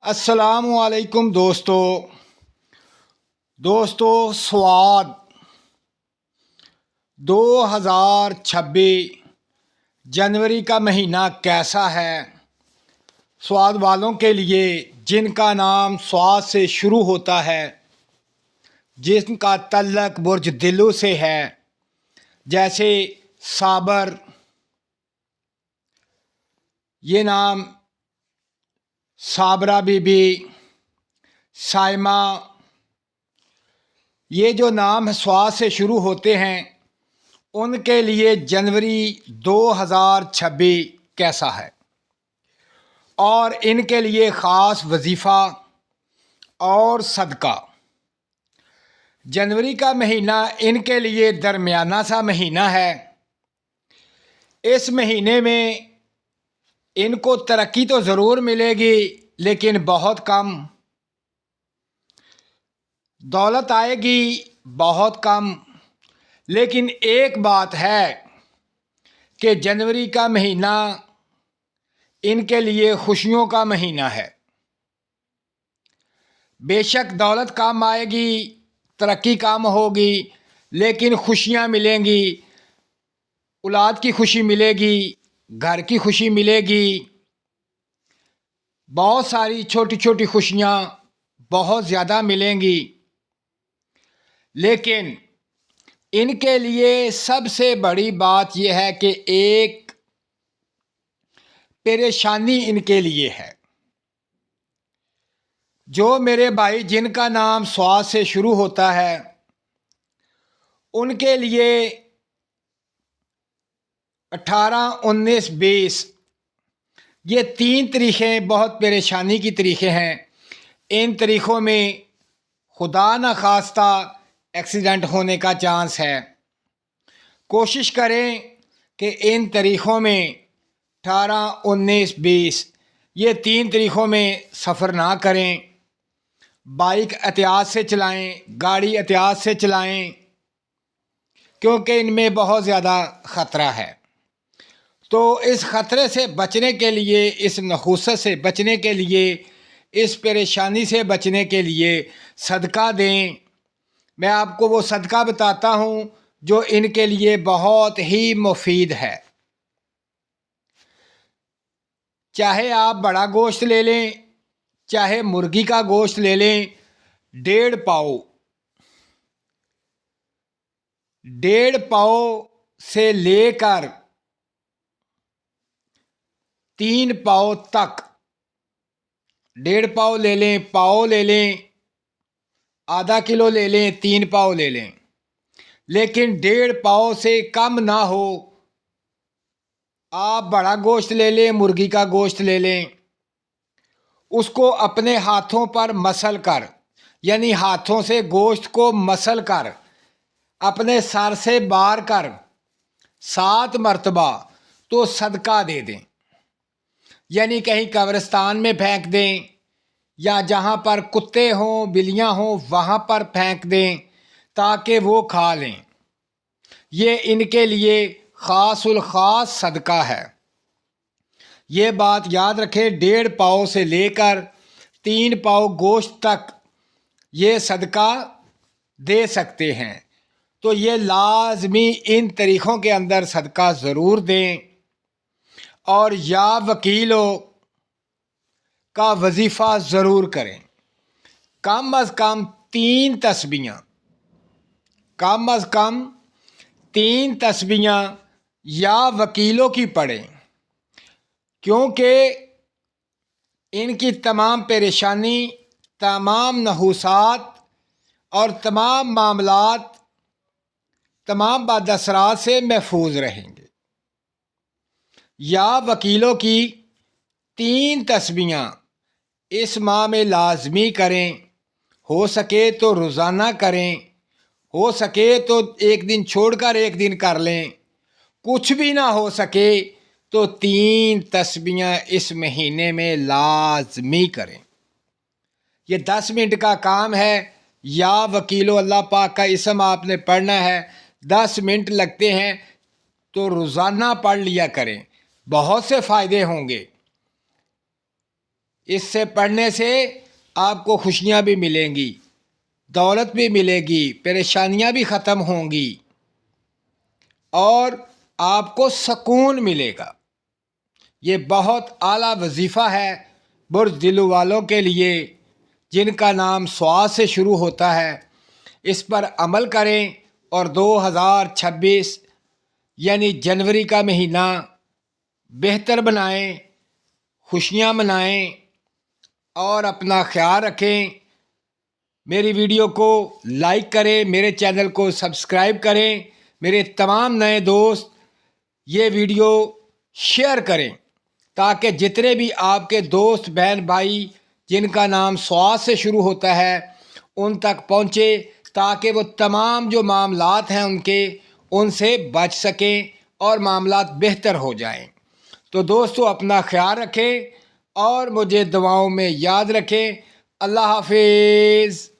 السلام علیکم دوستو سواد 2026 جنوری کا مہینہ کیسا ہے؟ سواد والوں کے لیے جن کا نام سواد سے شروع ہوتا ہے، جن کا تعلق برج دلو سے ہے، جیسے صابر، یہ نام صابرہ بی بی، سائمہ، یہ جو نام سواد سے شروع ہوتے ہیں ان کے لیے جنوری 2026 کیسا ہے، اور ان کے لیے خاص وظیفہ اور صدقہ۔ جنوری کا مہینہ ان کے لیے درمیانہ سا مہینہ ہے۔ اس مہینے میں ان کو ترقی تو ضرور ملے گی لیکن بہت کم، دولت آئے گی بہت کم، لیکن ایک بات ہے کہ جنوری کا مہینہ ان کے لیے خوشیوں کا مہینہ ہے۔ بے شک دولت کم آئے گی، ترقی کم ہوگی، لیکن خوشیاں ملیں گی، اولاد کی خوشی ملے گی، گھر کی خوشی ملے گی، بہت ساری چھوٹی چھوٹی خوشیاں بہت زیادہ ملیں گی۔ لیکن ان کے لیے سب سے بڑی بات یہ ہے کہ ایک پریشانی ان کے لیے ہے۔ جو میرے بھائی جن کا نام سواد سے شروع ہوتا ہے ان کے لیے 18، 19، 20 یہ 3 تاریخیں بہت پریشانی کی تاریخیں ہیں۔ ان تاریخوں میں خدا نخواستہ ایکسیڈنٹ ہونے کا چانس ہے۔ کوشش کریں کہ ان تاریخوں میں 18، 19، 20 یہ 3 تاریخوں میں سفر نہ کریں۔ بائک احتیاط سے چلائیں، گاڑی احتیاط سے چلائیں، کیونکہ ان میں بہت زیادہ خطرہ ہے۔ تو اس خطرے سے بچنے کے لیے، اس نحوست سے بچنے کے لیے، اس پریشانی سے بچنے کے لیے صدقہ دیں۔ میں آپ کو وہ صدقہ بتاتا ہوں جو ان کے لیے بہت ہی مفید ہے۔ چاہے آپ بڑا گوشت لے لیں، چاہے مرغی کا گوشت لے لیں، 1.5 پاؤ، 1.5 پاؤ سے لے کر 3 پاؤ تک، 1.5 پاؤ لے لیں، پاؤ لے لیں، آدھا کلو لے لیں، 3 پاؤ لے لیں، لیکن 1.5 پاؤ سے کم نہ ہو۔ آپ بڑا گوشت لے لیں، مرغی کا گوشت لے لیں، اس کو اپنے ہاتھوں پر مسل کر، یعنی ہاتھوں سے گوشت کو مسل کر اپنے سر سے بار کر 7 مرتبہ تو صدقہ دے دیں، یعنی کہیں قبرستان میں پھینک دیں یا جہاں پر کتے ہوں، بلیاں ہوں، وہاں پر پھینک دیں تاکہ وہ کھا لیں۔ یہ ان کے لیے خاص الخاص صدقہ ہے۔ یہ بات یاد رکھیں، 1.5 پاؤ سے لے کر 3 پاؤ گوشت تک یہ صدقہ دے سکتے ہیں۔ تو یہ لازمی ان طریقوں کے اندر صدقہ ضرور دیں، اور یا وکیلوں کا وظیفہ ضرور کریں۔ کم از کم 3 تسبیحاں، کم از کم 3 تسبیحاں یا وکیلوں کی پڑھیں، کیونکہ ان کی تمام پریشانی، تمام نحوست اور تمام معاملات، تمام بد اثرات سے محفوظ رہیں گے۔ یا وکیلوں کی 3 تسبیحاں اس ماہ میں لازمی کریں، ہو سکے تو روزانہ کریں، ہو سکے تو ایک دن چھوڑ کر ایک دن کر لیں، کچھ بھی نہ ہو سکے تو 3 تسبیحاں اس مہینے میں لازمی کریں۔ یہ 10 منٹ کا کام ہے۔ یا وکیلو اللہ پاک کا اسم آپ نے پڑھنا ہے، 10 منٹ لگتے ہیں، تو روزانہ پڑھ لیا کریں، بہت سے فائدے ہوں گے۔ اس سے پڑھنے سے آپ کو خوشیاں بھی ملیں گی، دولت بھی ملے گی، پریشانیاں بھی ختم ہوں گی اور آپ کو سکون ملے گا۔ یہ بہت اعلیٰ وظیفہ ہے برج دلو والوں کے لیے جن کا نام سواد سے شروع ہوتا ہے۔ اس پر عمل کریں اور 2026 یعنی جنوری کا مہینہ بہتر بنائیں، خوشیاں منائیں اور اپنا خیال رکھیں۔ میری ویڈیو کو لائک کریں، میرے چینل کو سبسکرائب کریں، میرے تمام نئے دوست یہ ویڈیو شیئر کریں تاکہ جتنے بھی آپ کے دوست بہن بھائی جن کا نام سواد سے شروع ہوتا ہے ان تک پہنچے، تاکہ وہ تمام جو معاملات ہیں ان سے بچ سکیں اور معاملات بہتر ہو جائیں۔ تو دوستو اپنا خیال رکھیں اور مجھے دعاؤں میں یاد رکھیں۔ اللہ حافظ۔